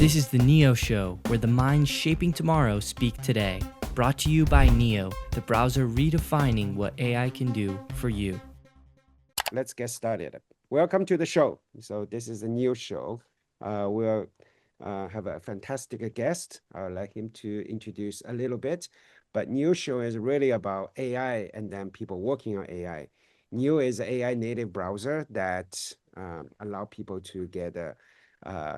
This is the Neo Show, where the minds shaping tomorrow speak today. Brought to you by Neo, the browser redefining what AI can do for you. Let's get started. Welcome to the show. So this is a new show. We'll have a fantastic guest. I'll let him to introduce a little bit. But new show is really about AI and then people working on AI. New is an AI native browser that allow people to get the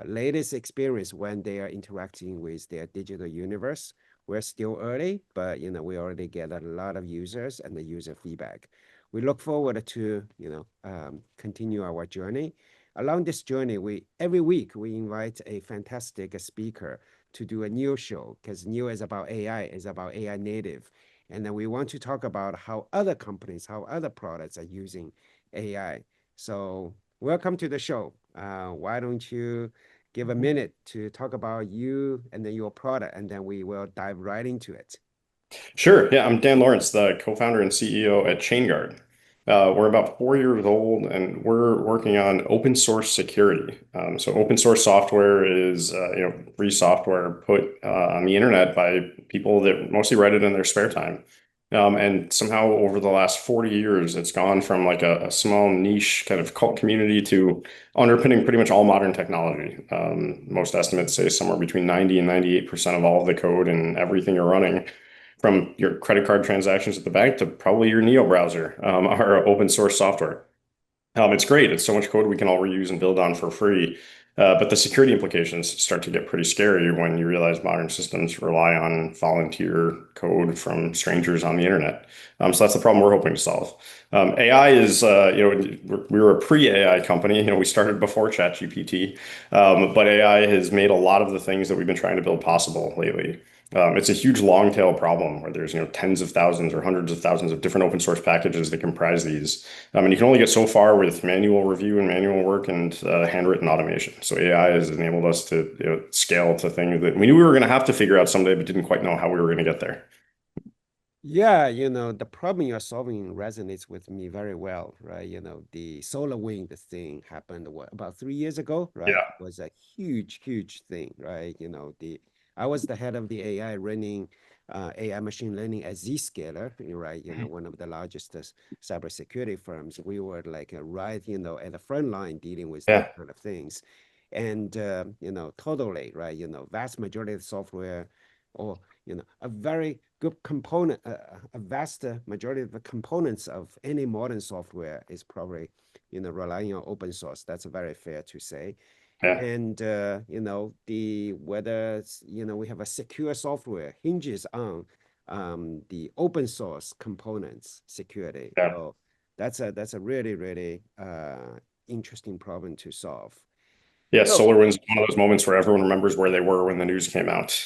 latest experience when they are interacting with their digital universe. We're still early, but we already get a lot of users and the user feedback. We look forward to continue our journey. Along this journey, every week we invite a fantastic speaker to do a new show, because new is about AI, is about AI native. And then we want to talk about how other companies, how other products are using AI. So welcome to the show. Why don't you give a minute to talk about you and then your product, and then we will dive right into it. Sure. Yeah, I'm Dan Lorenc, the co-founder and CEO at Chainguard. We're about 4 years old, and we're working on open source security. So open source software is free software put on the internet by people that mostly write it in their spare time. And somehow over the last 40 years, it's gone from like a small niche kind of cult community to underpinning pretty much all modern technology. Most estimates say somewhere between 90 and 98% of all of the code and everything you're running, from your credit card transactions at the bank to probably your Neo browser, are open source software. It's great. It's so much code we can all reuse and build on for free. But the security implications start to get pretty scary when you realize modern systems rely on volunteer code from strangers on the internet. So that's the problem we're hoping to solve. AI is, we were a pre-AI company. We started before ChatGPT, but AI has made a lot of the things that we've been trying to build possible lately. It's a huge long tail problem where there's tens of thousands or hundreds of thousands of different open source packages that comprise these. And you can only get so far with manual review and manual work and handwritten automation. So AI has enabled us to scale to things that we knew we were going to have to figure out someday, but didn't quite know how we were going to get there. Yeah, the problem you're solving resonates with me very well, right? The solar wind thing happened about 3 years ago, right? Yeah. It was a huge, huge thing, right? I was the head of the AI running AI machine learning at Zscaler, right? One of the largest cybersecurity firms. We were like right, at the front line dealing with that kind of things. And, totally, right? Vast majority of the software, or, a very good component, a vast majority of the components of any modern software is probably, relying on open source. That's very fair to say. Yeah. And whether we have a secure software hinges on the open source components security. Yeah. So that's a really, really interesting problem to solve. Yeah, SolarWinds is one of those moments where everyone remembers where they were when the news came out.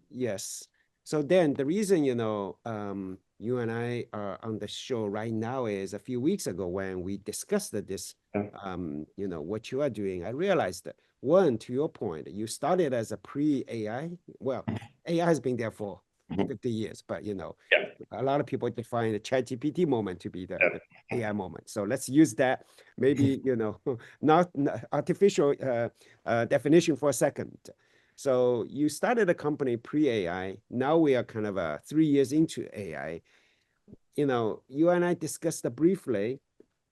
Yes. So then the reason, you and I are on the show right now is a few weeks ago when we discussed this, what you are doing, I realized that, one, to your point, you started as a pre-AI. Well, AI has been there for 50 years, but, a lot of people define the ChatGPT moment to be the AI moment. So let's use that, maybe, not artificial definition for a second. So you started a company pre-AI. Now we are kind of 3 years into AI. You and I discussed briefly,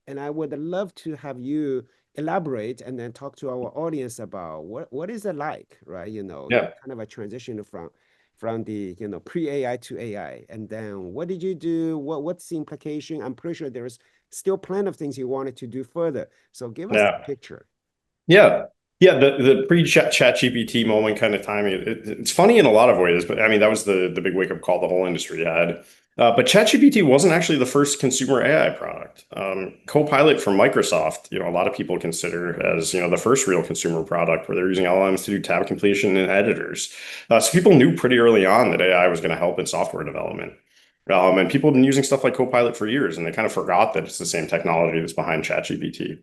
and I would love to have you elaborate and then talk to our audience about what is it like, right? Kind of a transition from the pre-AI to AI, and then what did you do? What's the implication? I'm pretty sure there's still plenty of things you wanted to do further. So give us the picture. Yeah. Yeah, the pre-ChatGPT moment kind of timing, it's funny in a lot of ways, but I mean, that was the big wake-up call the whole industry had. But ChatGPT wasn't actually the first consumer AI product. Copilot from Microsoft, a lot of people consider as, the first real consumer product where they're using LLMs to do tab completion and editors. So people knew pretty early on that AI was going to help in software development. And people have been using stuff like Copilot for years, and they kind of forgot that it's the same technology that's behind ChatGPT.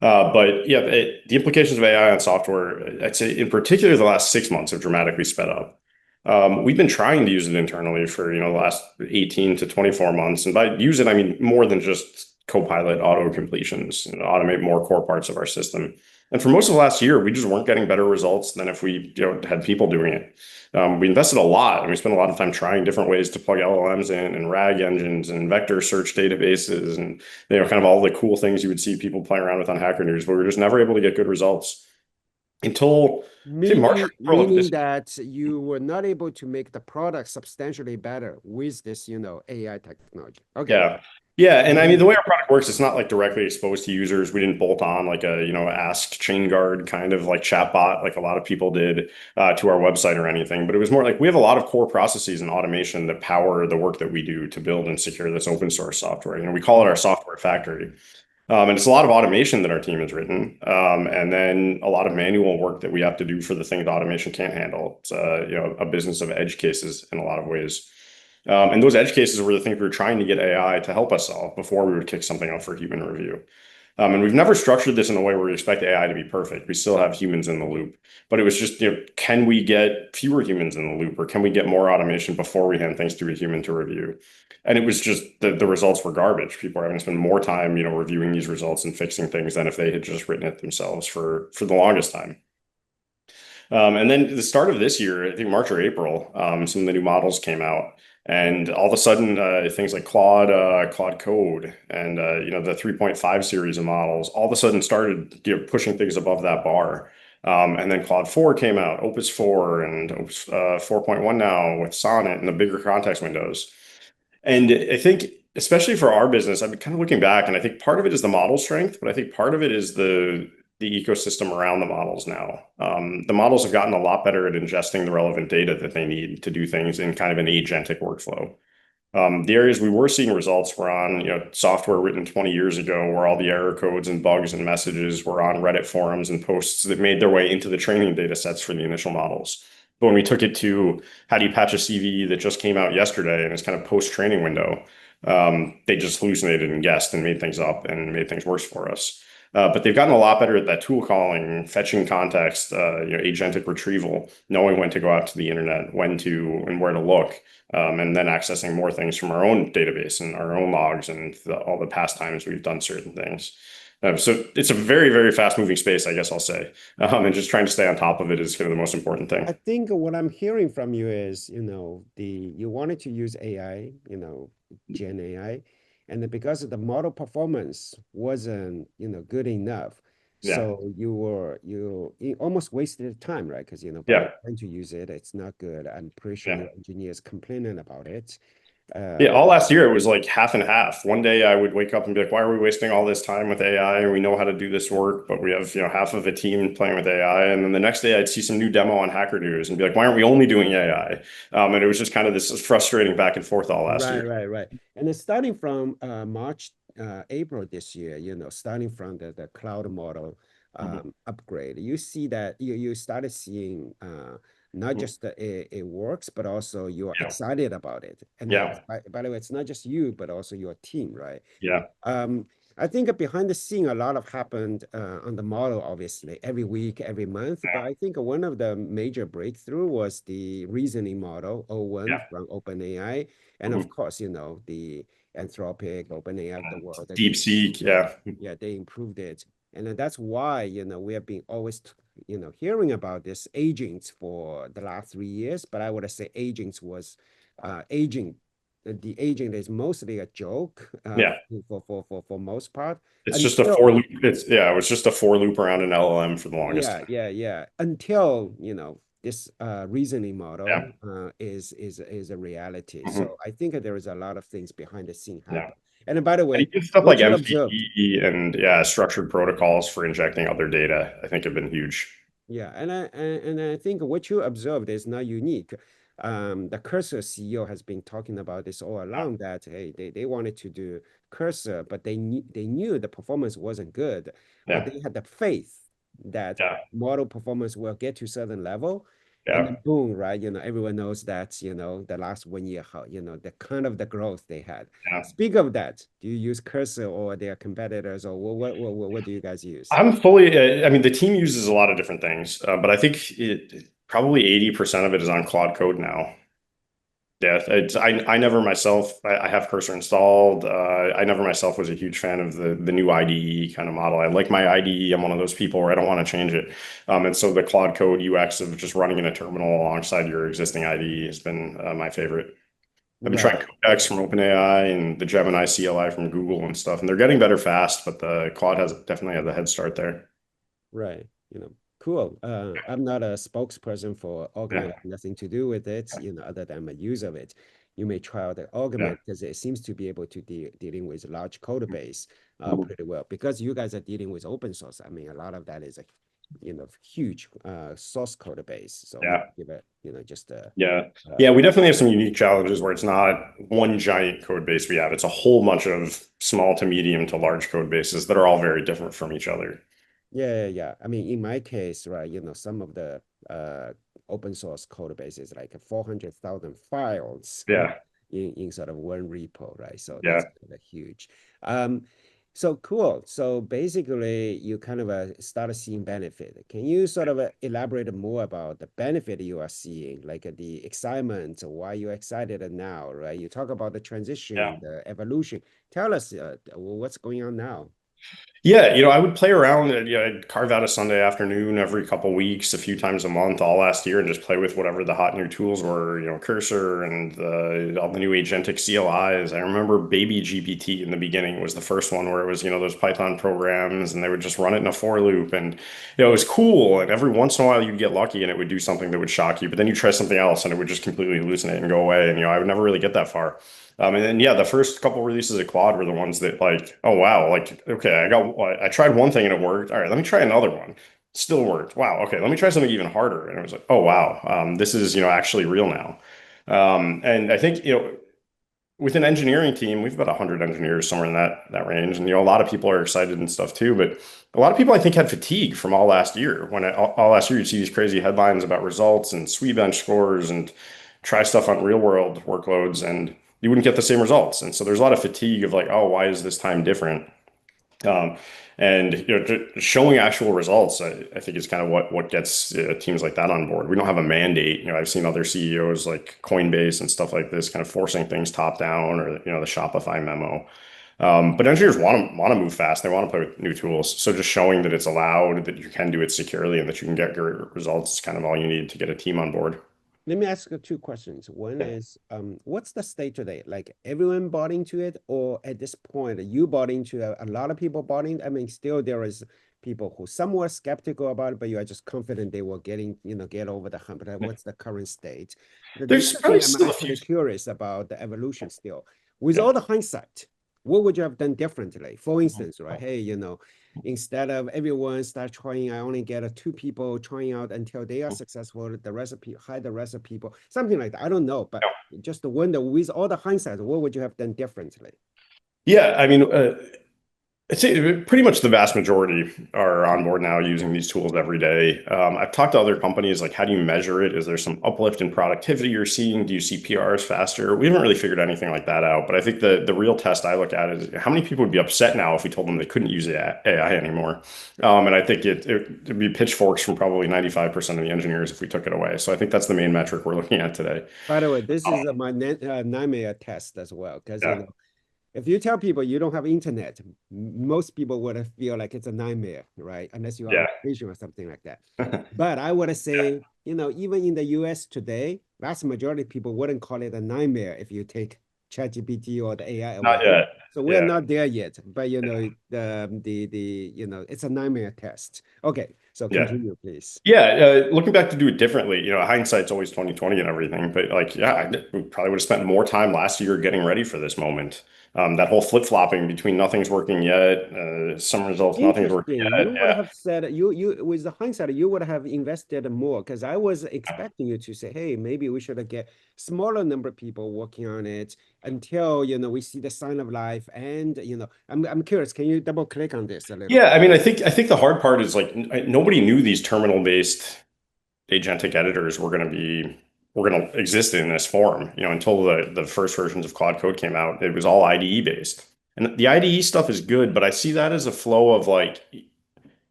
But yeah, the implications of AI on software, I'd say in particular, the last 6 months have dramatically sped up. We've been trying to use it internally for the last 18 to 24 months, and by use it, I mean more than just Copilot auto completions, automate more core parts of our system. And for most of last year, we just weren't getting better results than if we, had people doing it. We invested a lot and we spent a lot of time trying different ways to plug LLMs in and RAG engines and vector search databases and, kind of all the cool things you would see people playing around with on Hacker News, but we were just never able to get good results until, say, March or April of Meaning this. that you were not able to make the product substantially better with this, AI technology. Okay. Yeah. Yeah. And I mean, Mhm. the way our product works, it's not like directly exposed to users. We didn't bolt on like a, Ask Chainguard kind of like chatbot, like a lot of people did to our website or anything. But it was more like we have a lot of core processes and automation that power the work that we do to build and secure this open source software. We call it our software factory. And it's a lot of automation that our team has written, and then a lot of manual work that we have to do for the things automation can't handle. It's a business of edge cases in a lot of ways. And those edge cases were the things we were trying to get AI to help us solve before we would kick something out for human review. And we've never structured this in a way where we expect AI to be perfect. We still have humans in the loop, but it was just, can we get fewer humans in the loop, or can we get more automation before we hand things to a human to review? And it was just the results were garbage. People are having to spend more time, reviewing these results and fixing things than if they had just written it themselves for the longest time. And then the start of this year, I think March or April, some of the new models came out. And all of a sudden, things like Claude Code, and the 3.5 series of models, all of a sudden started pushing things above that bar. And then Claude 4 came out, Opus 4, and Opus 4.1 now with Sonnet and the bigger context windows. And I think, especially for our business, I've been kind of looking back, and I think part of it is the model strength, but I think part of it is the ecosystem around the models now. The models have gotten a lot better at ingesting the relevant data that they need to do things in kind of an agentic workflow. The areas we were seeing results were on, software written 20 years ago, where all the error codes and bugs and messages were on Reddit forums and posts that made their way into the training data sets for the initial models. But when we took it to how do you patch a CV that just came out yesterday and it's kind of post-training window, they just hallucinated and guessed and made things up and made things worse for us. But they've gotten a lot better at that tool calling, fetching context, agentic retrieval, knowing when to go out to the internet, when to and where to look, and then accessing more things from our own database and our own logs and all the past times we've done certain things. So it's a very, very fast moving space, I guess I'll say. And just trying to stay on top of it is kind of the most important thing. I think what I'm hearing from you is, you wanted to use AI, Gen AI, and then because of the model performance wasn't, good enough. Yeah. So you almost wasted time, right? Because, Yeah. trying to use it, it's not good. I'm pretty sure Yeah. your engineers complaining about it. Yeah, all last year it was like half and half. One day I would wake up and be like, why are we wasting all this time with AI? We know how to do this work, but we have, half of a team playing with AI. And then the next day I'd see some new demo on Hacker News and be like, why aren't we only doing AI? And it was just kind of this frustrating back and forth all last year. Right. And then starting from March, April this year, starting from the cloud model upgrade, you see that you started seeing not just it works, but also you're Yeah. excited about it. And Yeah. by the way, it's not just you, but also your team, right? Yeah. I think behind the scene, a lot of happened on the model, obviously, every week, every month. But I think one of the major breakthrough was the reasoning model, O1 Yeah. from OpenAI. And of course, the Anthropic, OpenAI of the world. DeepSeek, yeah. Yeah, they improved it. And then that's why, we have been always, hearing about this agents for the last 3 years. But I would say agents was aging. The agent is mostly a joke Yeah. for most part. It's just a for loop. It was just a for loop around an LLM for the longest time. Yeah. Until, this reasoning model Yeah. is a reality. Mhm. So I think there is a lot of things behind the scene Yeah. happen. And then, by the And way, even stuff what like you observed, MCP and structured protocols for injecting other data, I think have been huge. yeah, and I think what you observed is not unique. The Cursor CEO has been talking about this all along, that hey, they wanted to do Cursor, but they knew the performance wasn't good, but Yeah. they had the faith that Yeah. model performance will get to a certain level. And then Yeah. boom, right? Everyone knows that, the last 1 year, how, the kind of the growth they had. Yeah. Speak of that, do you use Cursor or their competitors, or what do you guys use? I'm fully, I mean, the team uses a lot of different things, but I think probably 80% of it is on Claude Code now. Yeah, I never myself, I have Cursor installed. I never myself was a huge fan of the new IDE kind of model. I like my IDE. I'm one of those people where I don't want to change it. And so the Claude Code UX of just running in a terminal alongside your existing IDE has been my favorite. I've been trying Right. Codex from OpenAI and the Gemini CLI from Google and stuff, and they're getting better fast, but the Claude has definitely has a head start there. Right. Cool. I'm not a spokesperson for Augment, Yeah, nothing to do with it, other than I'm a user of it. You may try out the yeah. Augment because it seems to be able to dealing with large code base Mhm. pretty well. Because you guys are dealing with open source, I mean, a lot of that is a huge source code base. So maybe Yeah. give it, just Yeah. uh, Yeah, we definitely have some unique challenges where it's not one giant code base we have. It's a whole bunch of small to medium to large code bases that are all very different from each other. yeah. I mean, in my case, right, some of the open source code bases like 400,000 files Yeah. in sort of one repo, right? So that's Yeah. kind of huge. Um, so cool. So basically, you kind of start seeing benefit. Can you sort of elaborate more about the benefit you are seeing, like the excitement, why you're excited now, right? You talk about the Yeah. transition, the evolution. Tell us what's going on now. Yeah, I would play around. I'd carve out a Sunday afternoon every couple weeks, a few times a month, all last year, and just play with whatever the hot new tools were. Cursor and all the new agentic CLIs. I remember Baby GPT in the beginning was the first one where it was those Python programs, and they would just run it in a for loop, and it was cool. And every once in a while, you'd get lucky, and it would do something that would shock you. But then you try something else, and it would just completely hallucinate and go away. And I would never really get that far. And then yeah, the first couple releases of Claude were the ones that like, oh wow, like okay, I tried one thing and it worked. All right, let me try another one. Still worked. Wow, okay, let me try something even harder. And it was like, oh wow, this is actually real now. And I think with an engineering team, we've about 100 engineers somewhere in that range, and a lot of people are excited and stuff too. But a lot of people I think had fatigue from all last year. All last year you'd see these crazy headlines about results and bench scores and try stuff on real world workloads, and you wouldn't get the same results. And so there's a lot of fatigue of like, oh, why is this time different? Um, and showing actual results, I think is kind of what gets teams like that on board. We don't have a mandate. I've seen other CEOs like Coinbase and stuff like this kind of forcing things top down, or the Shopify memo. But engineers want to move fast. They want to play with new tools. So just showing that it's allowed, that you can do it securely, and that you can get great results is kind of all you need to get a team on board. Let me ask you two questions. One Yeah. is, what's the state today? Like everyone bought into it, or at this point, you bought into it, a lot of people bought in. I mean, still there is people who some were skeptical about it, but you are just confident they will get over the hump. Like, what's the current state? The There's other probably thing I'm still a few. actually curious about the evolution still. With Yeah. all the hindsight, what would you have done differently? For instance, right? Hey, instead of everyone start trying, I only get two people trying out until they are successful, the recipe, hide the rest of people, something like that. I don't know, but just to wonder with all the hindsight, what would you have done differently? Yeah, I mean, I'd say pretty much the vast majority are on board now using these tools every day. I've talked to other companies like, how do you measure it? Is there some uplift in productivity you're seeing? Do you see PRs faster? We haven't really figured anything like that out. But I think the real test I look at is how many people would be upset now if we told them they couldn't use AI anymore. And I think it'd be pitchforks from probably 95% of the engineers if we took it away. So I think that's the main metric we're looking at today. By the way, this Um, is my nightmare test as well, because yeah, if you tell people you don't have internet, most people would feel like it's a nightmare, right? Unless you're on yeah, vacation or something like that. But I would say, even in the US today, vast majority of people wouldn't call it a nightmare if you take ChatGPT or the AI not away. yet. So we're Yeah. not there yet, but it's a nightmare test. Okay, so Yeah. continue, please. Yeah, looking back to do it differently, hindsight's always 2020 and everything, but like, yeah, we probably would have spent more time last year getting ready for this moment. That whole flip-flopping between nothing's working yet, some results, nothing's working Interesting. yet. You would Yeah, have said you with the hindsight, you would have invested more because I was expecting you to say, hey, maybe we should get smaller number of people working on it until we see the sign of life. And I'm curious, can you double click on this a little yeah. bit? I mean, I think the hard part is like nobody knew these terminal-based agentic editors were going to exist in this form, until the first versions of Claude Code came out. It was all IDE based, and the IDE stuff is good, but I see that as a flow of like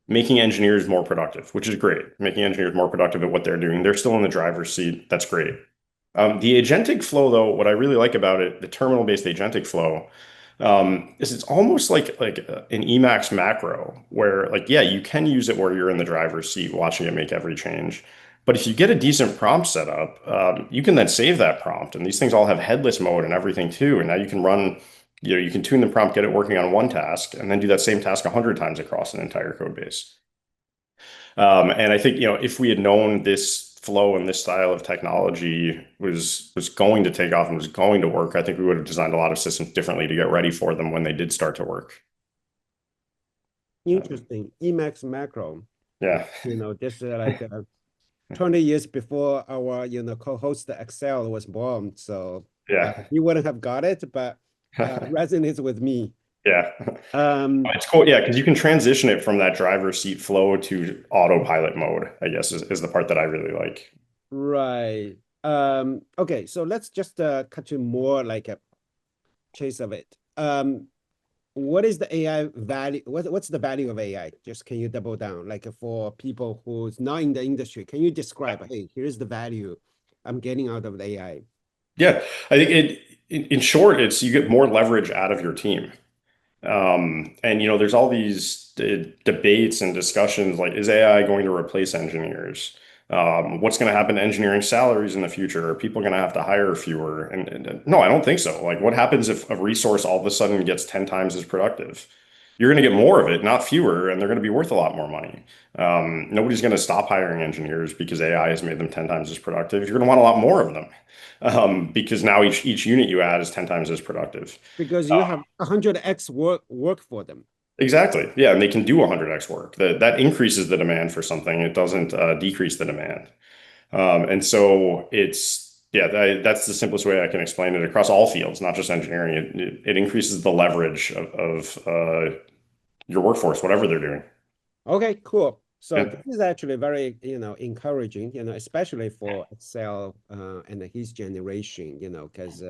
making engineers more productive, which is great. Making engineers more productive at what they're doing. They're still in the driver's seat. That's great. The agentic flow, though, what I really like about it, the terminal-based agentic flow, is it's almost like an Emacs macro where, like, yeah, you can use it where you're in the driver's seat watching it make every change. But if you get a decent prompt set up, you can then save that prompt. And these things all have headless mode and everything too. And now you can run, you can tune the prompt, get it working on one task, and then do that same task 100 times across an entire code base. And I think, if we had known this flow and this style of technology was going to take off and was going to work, I think we would have designed a lot of systems differently to get ready for them when they did start to work. Interesting. Emacs macro. Yeah. This is like 20 years before our, co-host Axel was born. So Yeah. he wouldn't have got it, but resonates with me. Yeah. Um, It's cool. Yeah, because you can transition it from that driver's seat flow to autopilot mode, I guess is the part that I really like. right. Okay, so let's just cut to more like a chase of it. What is the AI value? What's the value of AI? Just can you double down? Like for people who's not in the industry, can you describe, hey, here's the value I'm getting out of the AI? Yeah. I think in short, it's you get more leverage out of your team. And there's all these debates and discussions like, is AI going to replace engineers? What's going to happen to engineering salaries in the future? Are people going to have to hire fewer? And no, I don't think so. Like, what happens if a resource all of a sudden gets 10 times as productive? You're going to get more of it, not fewer, and they're going to be worth a lot more money. Nobody's going to stop hiring engineers because AI has made them 10 times as productive. You're going to want a lot more of them because now each unit you add is 10 times as productive. Because you have 100x work for them. Exactly. Yeah, and they can do 100x work. That increases the demand for something. It doesn't decrease the demand. And so yeah, that's the simplest way I can explain it across all fields, not just engineering. It increases the leverage of your workforce, whatever they're doing. Okay, cool. So Yeah. this is actually very, encouraging, especially for Excel and his generation, because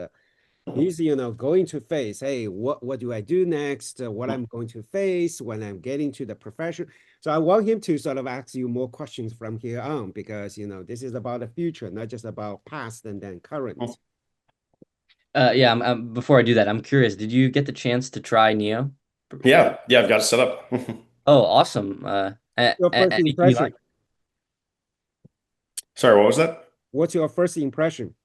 he's, going to face, hey, what do I do next? What I'm going to face when I'm getting to the profession. So I want him to sort of ask you more questions from here on, because, this is about the future, not just about past and then current. Yeah, before I do that, I'm curious, did you get the chance to try Neo? Yeah, yeah, I've got it set up. Oh, awesome. Your first Anything you impression? like? Sorry, what was that? What's your first impression?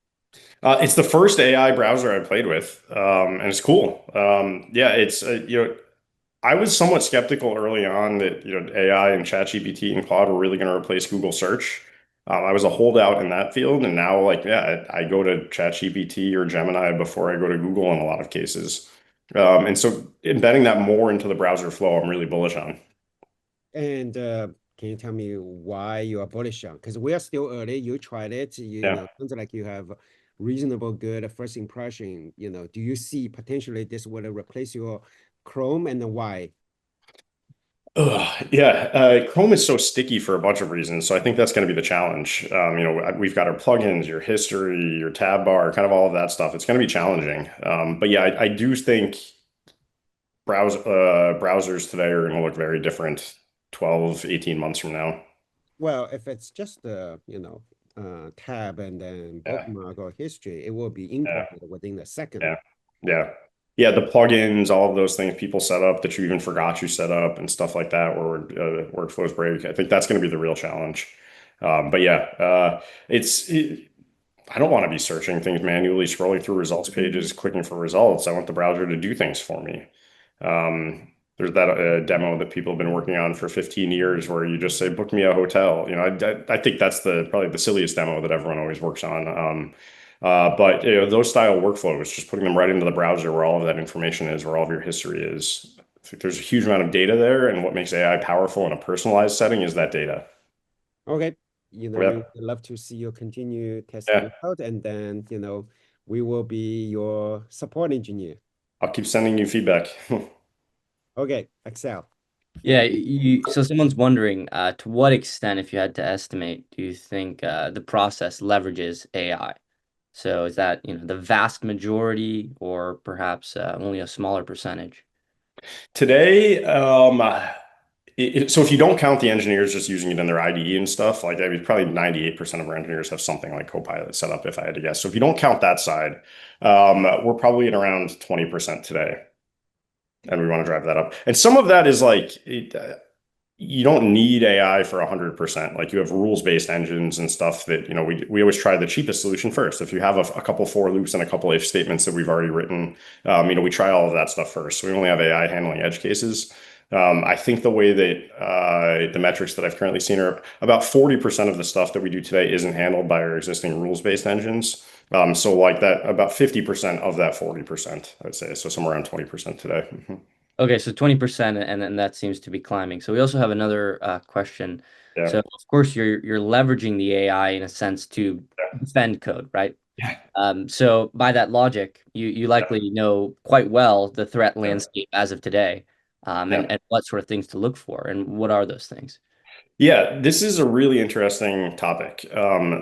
It's the first AI browser I played with, and it's cool. Yeah, it's I was somewhat skeptical early on that AI and ChatGPT and Claude were really going to replace Google search. I was a holdout in that field, and now like yeah, I go to ChatGPT or Gemini before I go to Google in a lot of cases. And so embedding that more into the browser flow, I'm really bullish on. And can you tell me why you are bullish on? Because we are still early. You tried it. Yeah. Sounds like you have reasonable good first impression. Do you see potentially this will replace your Chrome, and why? Ugh, yeah, Chrome is so sticky for a bunch of reasons. So I think that's going to be the challenge. We've got our plugins, your history, your tab bar, kind of all of that stuff. It's going to be challenging. But yeah, I do think browsers today are going to look very different 12, 18 months from now. Well, if it's just tab and then Yeah, bookmark or history, it will be yeah, incorporated within a second. yeah, yeah. Yeah, the plugins, all of those things people set up that you even forgot you set up and stuff like that, where workflows break. I think that's going to be the real challenge. But yeah, I don't want to be searching things manually, scrolling through results pages, clicking for results. I want the browser to do things for me. There's that demo that people have been working on for 15 years where you just say, book me a hotel. I think that's probably the silliest demo that everyone always works on. But those style workflows, just putting them right into the browser where all of that information is, where all of your history is. I think there's a huge amount of data there, and what makes AI powerful in a personalized setting is that data. Okay. We Yeah, would love to see you continue testing yeah. it out, and then, we will be your support engineer. I'll keep sending you feedback. Okay, Excel. Yeah, so someone's wondering, to what extent, if you had to estimate, do you think the process leverages AI? So is that, the vast majority or perhaps only a smaller percentage? Today, So if you don't count the engineers just using it in their IDE and stuff, like I mean, probably 98% of our engineers have something like Copilot set up, if I had to guess. So if you don't count that side, we're probably at around 20% today, and we want to drive that up. And some of that is like you don't need AI for 100%. Like you have rules-based engines and stuff that, we always try the cheapest solution first. If you have a couple for loops and a couple if statements that we've already written, we try all of that stuff first. So we only have AI handling edge cases. I think the way that the metrics that I've currently seen are about 40% of the stuff that we do today isn't handled by our existing rules-based engines. So like that, about 50% of that 40%, I'd say. So somewhere around 20% today. Okay, so 20%, and then that seems to be climbing. So we also have another question. Yeah. So of course you're leveraging the AI in a sense to defend code, right? Yeah. So by that logic, you likely know quite well the threat Yeah. landscape as of today, Yeah. and what sort of things to look for, and what are those things? Yeah, this is a really interesting topic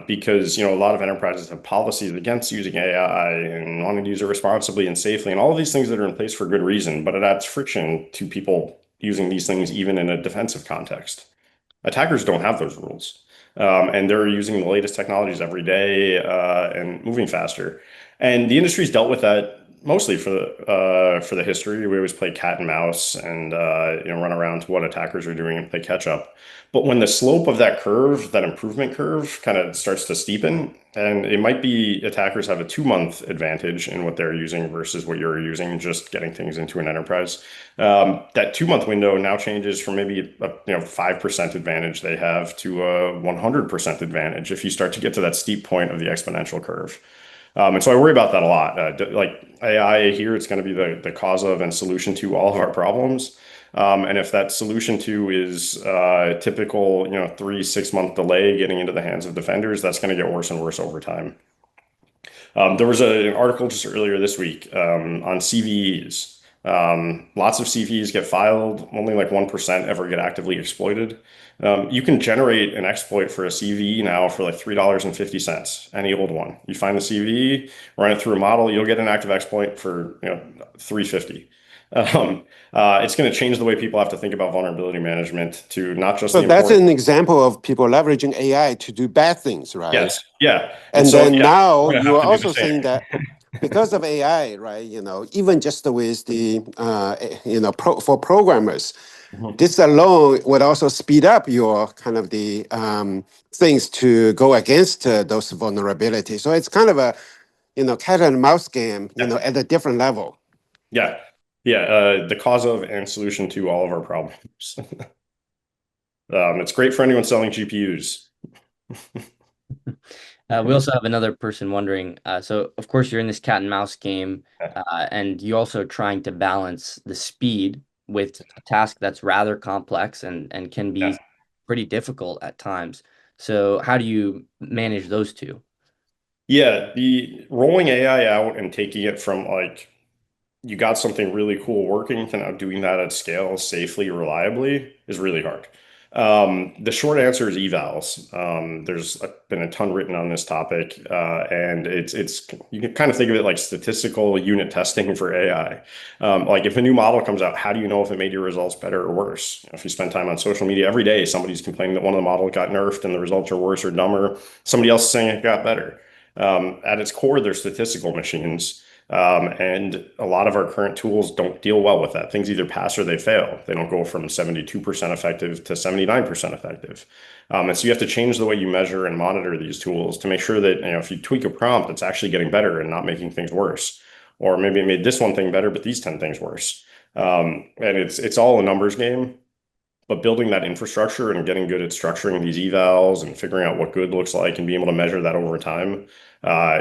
because a lot of enterprises have policies against using AI and wanting to use it responsibly and safely, and all of these things that are in place for good reason, but it adds friction to people using these things even in a defensive context. Attackers don't have those rules, and they're using the latest technologies every day and moving faster. And the industry's dealt with that mostly for the history. We always play cat and mouse and run around to what attackers are doing and play catch up. But when the slope of that curve, that improvement curve, kind of starts to steepen, and it might be attackers have a 2 month advantage in what they're using versus what you're using, just getting things into an enterprise. That 2 month window now changes from maybe a 5% advantage they have to a 100% advantage if you start to get to that steep point of the exponential curve. And so I worry about that a lot. Like AI here, it's going to be the cause of and solution to all of our problems. And if that solution to is typical, 3, 6 month delay getting into the hands of defenders, that's going to get worse and worse over time. There was an article just earlier this week on CVEs. Lots of CVEs get filed, only like 1% ever get actively exploited. You can generate an exploit for a CVE now for like $3.50, any old one. You find the CVE, run it through a model, you'll get an active exploit for $3.50. It's going to change the way people have to think about vulnerability management to not just So the that's important. an example of people leveraging AI to do bad things, right? Yes, yeah. And So then yeah, now we're gonna you have are to do the also same. saying that because of AI, right? Even just with the for programmers, Mhm. this alone would also speed up your kind of the things to go against those vulnerabilities. So it's kind of a cat and mouse game, at a different level. Yeah. Yeah. The cause of and solution to all of our problems. It's great for anyone selling GPUs. We also have another person wondering, so of course you're in this cat and mouse game, and you're also trying to balance the speed with a task that's rather complex and can Yeah. be pretty difficult at times. So how do you manage those two? Yeah. The rolling AI out and taking it from like you got something really cool working to now doing that at scale safely, reliably is really hard. The short answer is evals. There's been a ton written on this topic, and it's you can kind of think of it like statistical unit testing for AI. Like if a new model comes out, how do you know if it made your results better or worse? If you spend time on social media every day, somebody's complaining that one of the models got nerfed and the results are worse or dumber. Somebody else is saying it got better. At its core, they're statistical machines. And a lot of our current tools don't deal well with that. Things either pass or they fail. They don't go from 72% effective to 79% effective. And so you have to change the way you measure and monitor these tools to make sure that, if you tweak a prompt, it's actually getting better and not making things worse. Or maybe it made this one thing better, but these 10 things worse. And it's all a numbers game. But building that infrastructure and getting good at structuring these evals and figuring out what good looks like and being able to measure that over time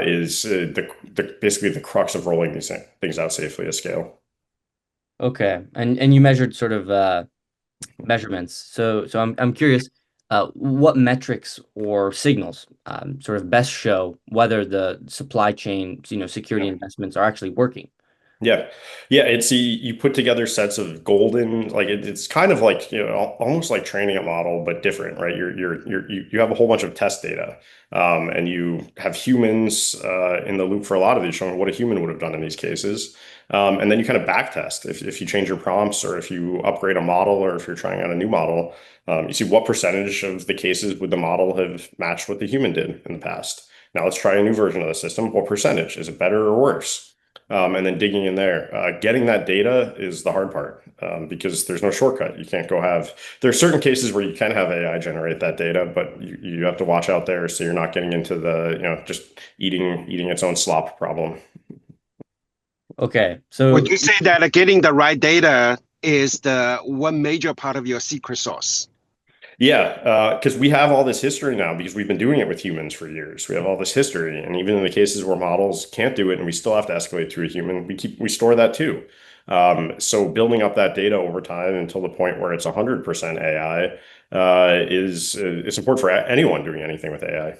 is basically the crux of rolling these things out safely at scale. Okay, and you measured sort of measurements. So I'm curious, what metrics or signals sort of best show whether the supply chain, security Yeah. investments are actually working? Yeah. Yeah, you put together sets of golden, like it's kind of like, almost like training a model, but different, right? You have a whole bunch of test data. And you have humans in the loop for a lot of these, showing what a human would have done in these cases. And then you kind of back test if you change your prompts or if you upgrade a model or if you're trying out a new model, you see what percentage of the cases would the model have matched what the human did in the past. Now let's try a new version of the system. What percentage? Is it better or worse? And then digging in there. Getting that data is the hard part because there's no shortcut. You can't go have, there are certain cases where you can have AI generate that data, but you have to watch out there so you're not getting into the, just eating its own slop problem. Okay, so Would you say that getting the right data is the one major part of your secret sauce? Yeah, because we have all this history now because we've been doing it with humans for years. We have all this history, and even in the cases where models can't do it and we still have to escalate to a human, we store that too. So building up that data over time until the point where it's 100% AI is it's important for anyone doing anything with AI.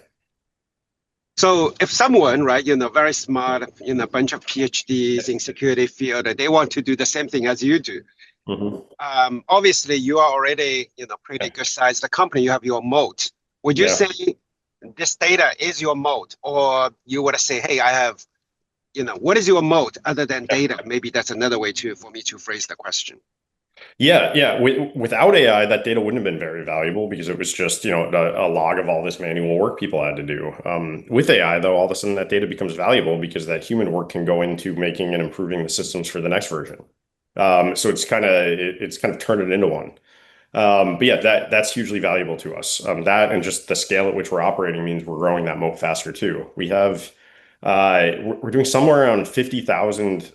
So if someone, right, very smart, a bunch of PhDs in security field, they want to do the same thing as you do. Mhm. Obviously, you are already, pretty good sized company. You have your moat. Would you Yeah. say this data is your moat, or you would say, hey, I have, what is your moat other than data? Maybe that's another way for me to phrase the question. Yeah, yeah. Without AI, that data wouldn't have been very valuable because it was just, a log of all this manual work people had to do. With AI, though, all of a sudden that data becomes valuable because that human work can go into making and improving the systems for the next version. So it's kind of turned it into one. But yeah, that's hugely valuable to us. That and just the scale at which we're operating means we're growing that moat faster too. We're doing somewhere around 50,000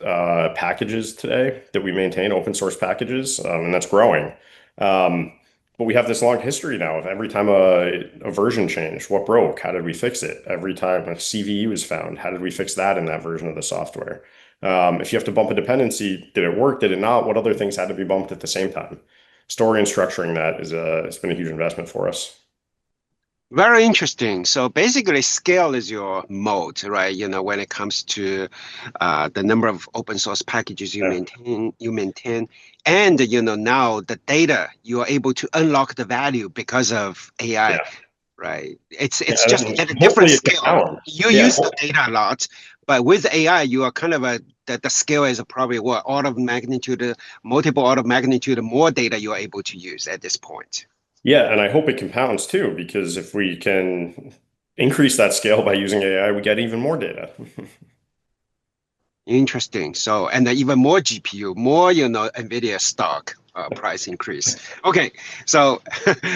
packages today that we maintain, open source packages, and that's growing. Um, but we have this long history now of every time a version changed, what broke, how did we fix it? Every time a CVE was found, how did we fix that in that version of the software? If you have to bump a dependency, did it work? Did it not? What other things had to be bumped at the same time? Storing and structuring that it's been a huge investment for us. Very interesting. So basically, scale is your moat, right? When it comes to the number of open source packages Yeah, you maintain, and now the data you are able to unlock the value because of AI, yeah, right? yeah. It's And just then at a different hopefully it scale. compounds. You Yeah, use the data a lot, but with AI, you are kind of the scale is probably what order of magnitude, multiple order of magnitude more data you are able to use at this point. yeah, and I hope it compounds too, because if we can increase that scale by using AI, we get even more data. Interesting. So, and even more GPU, more, NVIDIA stock price increase. Okay. So,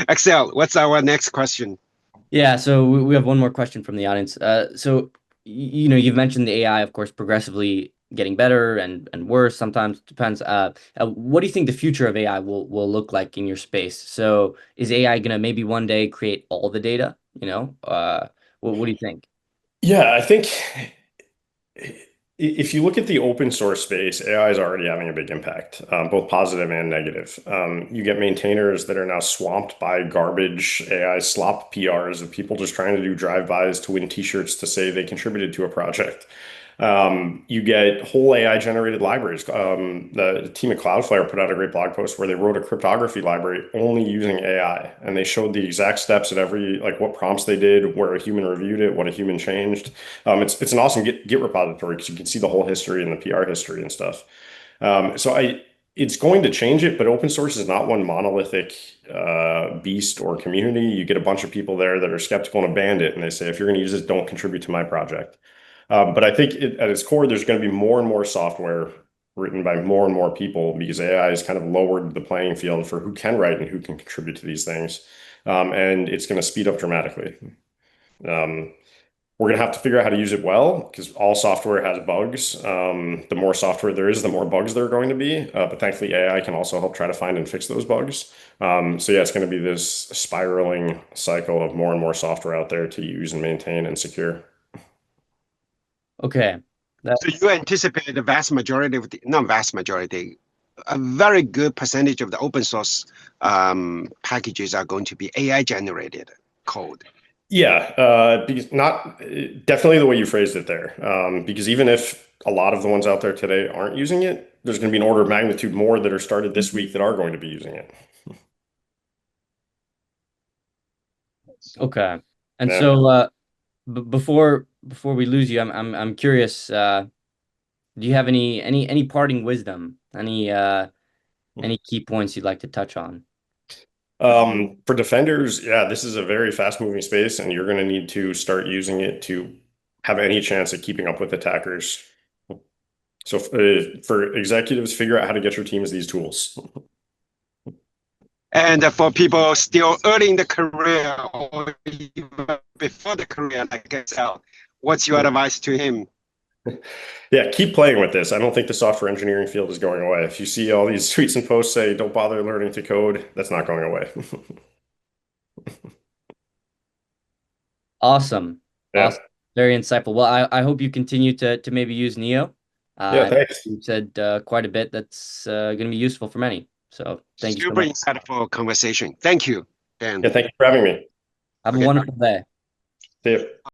Axel, what's our next question? yeah, so we have one more question from the audience. So you've mentioned the AI, of course, progressively getting better and worse. Sometimes depends. What do you think the future of AI will look like in your space? So is AI gonna maybe one day create all the data? What do you think? Yeah, I think if you look at the open source space, AI is already having a big impact, both positive and negative. You get maintainers that are now swamped by garbage AI slop PRs of people just trying to do drive-bys to win t-shirts to say they contributed to a project. You get whole AI generated libraries. The team at Cloudflare put out a great blog post where they wrote a cryptography library only using AI, and they showed the exact steps at every, like what prompts they did, where a human reviewed it, what a human changed. It's an awesome Git repository because you can see the whole history and the PR history and stuff. It's going to change it, but open source is not one monolithic beast or community. You get a bunch of people there that are skeptical and abandon it, and they say, if you're going to use this, don't contribute to my project. But I think at its core, there's going to be more and more software written by more and more people because AI has kind of lowered the playing field for who can write and who can contribute to these things. And it's going to speed up dramatically. Um, we're going to have to figure out how to use it well because all software has bugs. The more software there is, the more bugs there are going to be. But thankfully, AI can also help try to find and fix those bugs. So yeah, it's going to be this spiraling cycle of more and more software out there to use and maintain and secure. Okay. So you anticipate the vast majority of the, not vast majority, a very good percentage of the open source packages are going to be AI generated code. Yeah, because not definitely the way you phrased it there. Because even if a lot of the ones out there today aren't using it. There's going to be an order of magnitude more that are started this week that are going to be using it. Okay. And Yeah. so before we lose you, I'm curious, do you have any parting wisdom? Any key points you'd like to touch on? For defenders, yeah, this is a very fast-moving space, and you're going to need to start using it to have any chance at keeping up with attackers. So for executives, figure out how to get your teams these tools. And for people still early in the career or even before the career, like Axel, what's your advice to him? Yeah, keep playing with this. I don't think the software engineering field is going away. If you see all these tweets and posts say, don't bother learning to code, that's not going away. Awesome. Yeah. Awesome. Very insightful. Well, I hope you continue to maybe use Neo. Yeah, thanks. You said quite a bit that's going to be useful for many. So thank you so Super much. insightful conversation. Thank you, Dan. Yeah, thank you for having me. Have a Okay. wonderful day. See you.